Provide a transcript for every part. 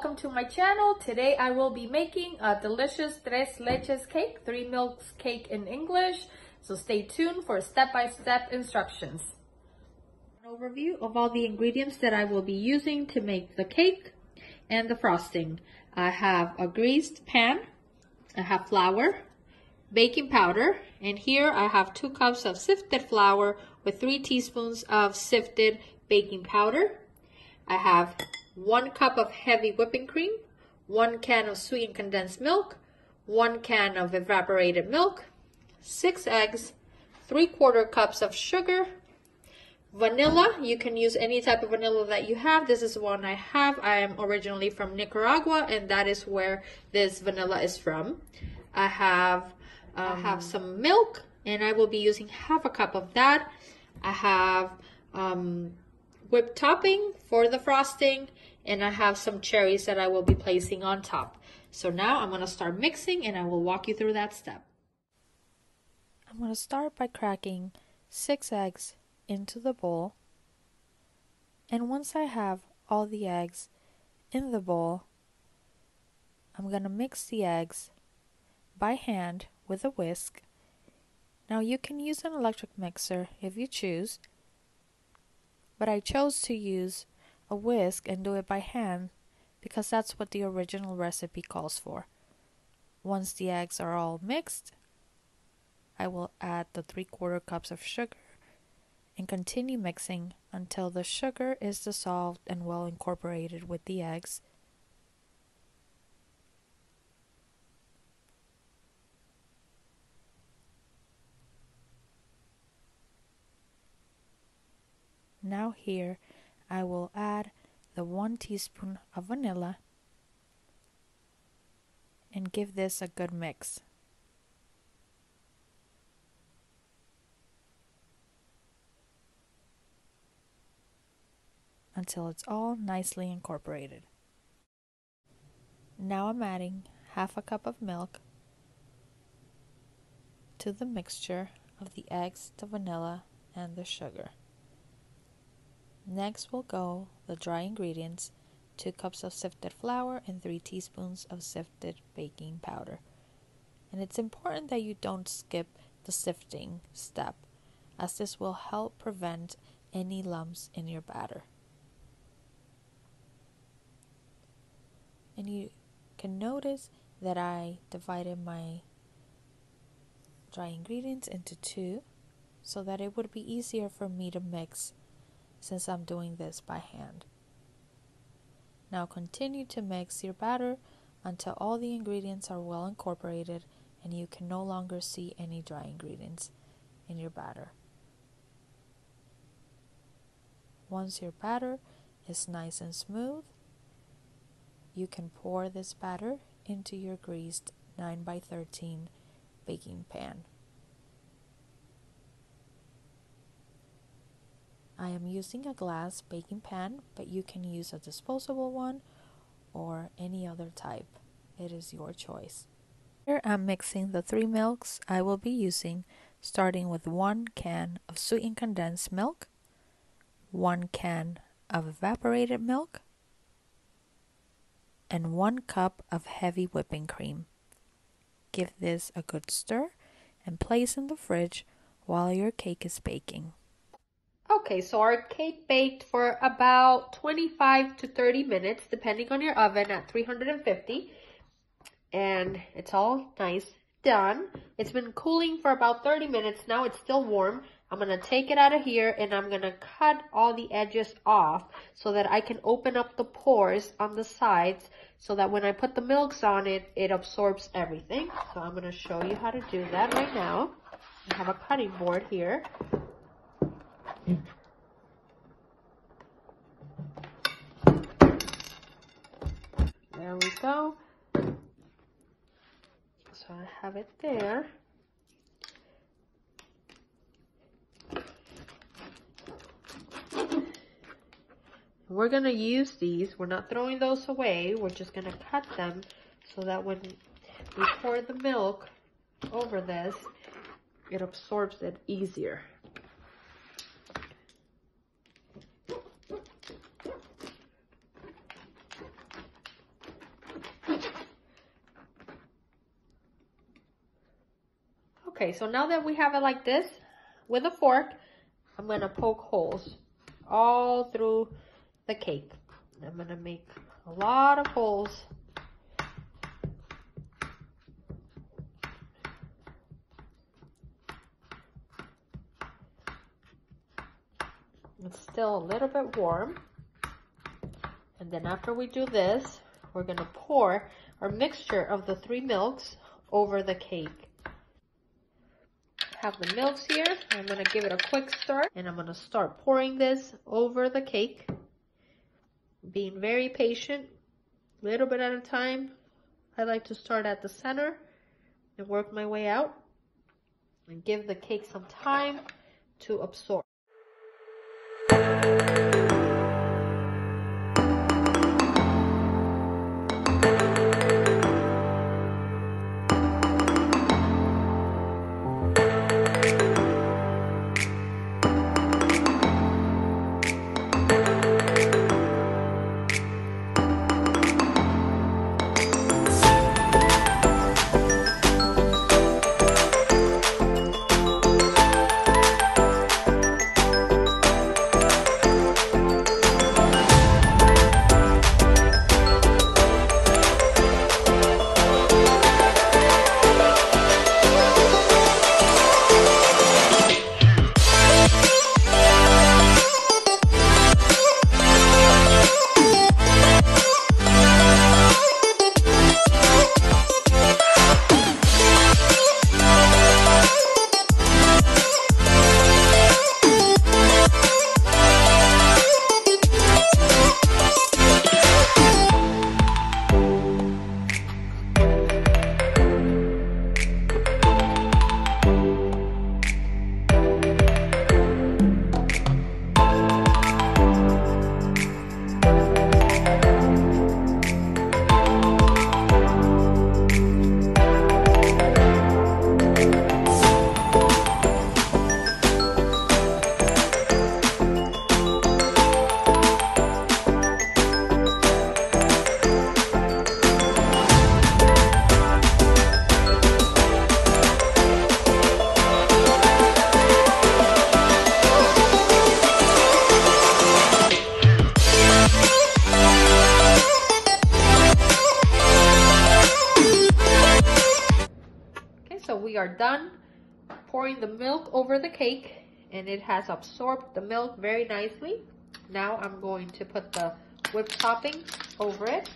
welcome to my channel. Today I will be making a delicious Tres Leches Cake, 3 milks cake in English. So stay tuned for step-by-step instructions. An overview of all the ingredients that I will be using to make the cake and the frosting. I have a greased pan, I have flour, baking powder, and here I have 2 cups of sifted flour with 3 teaspoons of sifted baking powder. I have 1 cup of heavy whipping cream, 1 can of sweetened condensed milk, 1 can of evaporated milk, 6 eggs, 3/4 cups of sugar, vanilla. You can use any type of vanilla that you have. This is one I have. I am originally from Nicaragua, and that is where this vanilla is from. I have some milk, and I will be using 1/2 cup of that. I have whipped topping for the frosting, and I have some cherries that I will be placing on top. So now I'm going to start mixing, and I will walk you through that step. I'm going to start by cracking 6 eggs into the bowl, and once I have all the eggs in the bowl, I'm going to mix the eggs by hand with a whisk. Now you can use an electric mixer if you choose, but I chose to use a whisk and do it by hand because that's what the original recipe calls for. Once the eggs are all mixed, I will add the 3/4 cups of sugar and continue mixing until the sugar is dissolved and well incorporated with the eggs. Now here I will add the 1 teaspoon of vanilla and give this a good mix. Until it's all nicely incorporated. Now I'm adding 1/2 cup of milk to the mixture of the eggs, the vanilla, and the sugar. Next will go the dry ingredients, 2 cups of sifted flour and 3 teaspoons of sifted baking powder. And it's important that you don't skip the sifting step, as this will help prevent any lumps in your batter. And you can notice that I divided my dry ingredients into 2 so that it would be easier for me to mix since I'm doing this by hand. Now continue to mix your batter until all the ingredients are well incorporated and you can no longer see any dry ingredients in your batter. Once your batter is nice and smooth, you can pour this batter into your greased 9x13 baking pan. I am using a glass baking pan, but you can use a disposable one or any other type. It is your choice. Here I'm mixing the 3 milks I will be using, starting with 1 can of sweetened condensed milk, 1 can of evaporated milk, and 1 cup of heavy whipping cream. Give this a good stir and place in the fridge while your cake is baking. Okay, so our cake baked for about 25 to 30 minutes, depending on your oven at 350. And it's all nice done. It's been cooling for about 30 minutes. Now it's still warm. I'm going to take it out of here and I'm going to cut all the edges off so that I can open up the pores on the sides so that when I put the milks on it, it absorbs everything. So I'm going to show you how to do that right now. I have a cutting board here. There we go. So I have it there. We're going to use these. We're not throwing those away. We're just going to cut them so that when we pour the milk over this, it absorbs it easier. Okay, so now that we have it like this, with a fork, I'm gonna poke holes all through the cake. I'm gonna make a lot of holes. It's still a little bit warm. And then after we do this, we're gonna pour our mixture of the 3 milks over the cake. Have the milks here. I'm gonna give it a quick stir, and I'm gonna start pouring this over the cake. Being very patient, a little bit at a time. I like to start at the center and work my way out and give the cake some time to absorb. So we are done pouring the milk over the cake, and it has absorbed the milk very nicely. Now I'm going to put the whipped topping over it.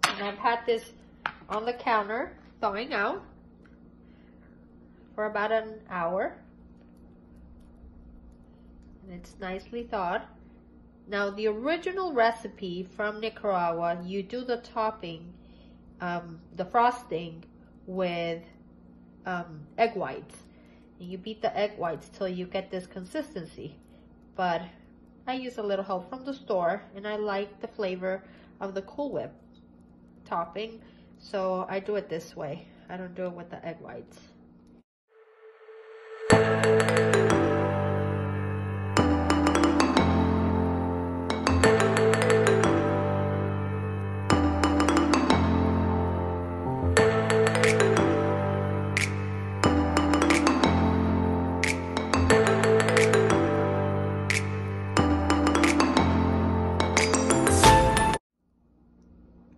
And I've had this on the counter thawing out for about an hour. And it's nicely thawed. Now the original recipe from Nicaragua, you do the topping, the frosting with egg whites. And you beat the egg whites till you get this consistency. But I use a little help from the store, and I like the flavor of the Cool Whip topping, so I do it this way. I don't do it with the egg whites.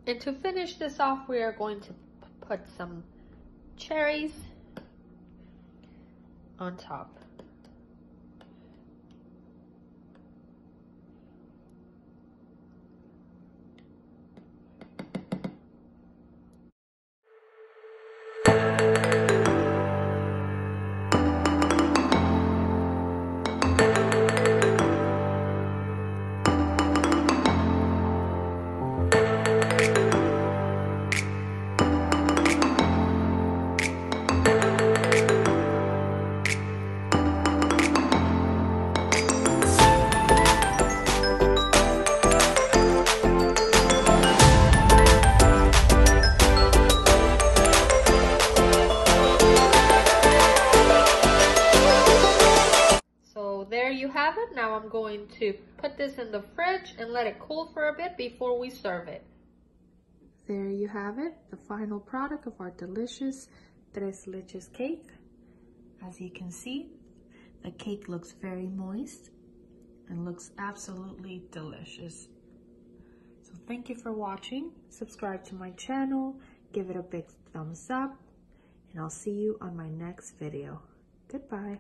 And to finish this off, we are going to put some cherries on top. There you have it. Now I'm going to put this in the fridge and let it cool for a bit before we serve it. There you have it, the final product of our delicious Tres Leches Cake. As you can see, the cake looks very moist and looks absolutely delicious. So thank you for watching. Subscribe to my channel, give it a big thumbs up, and I'll see you on my next video. Goodbye.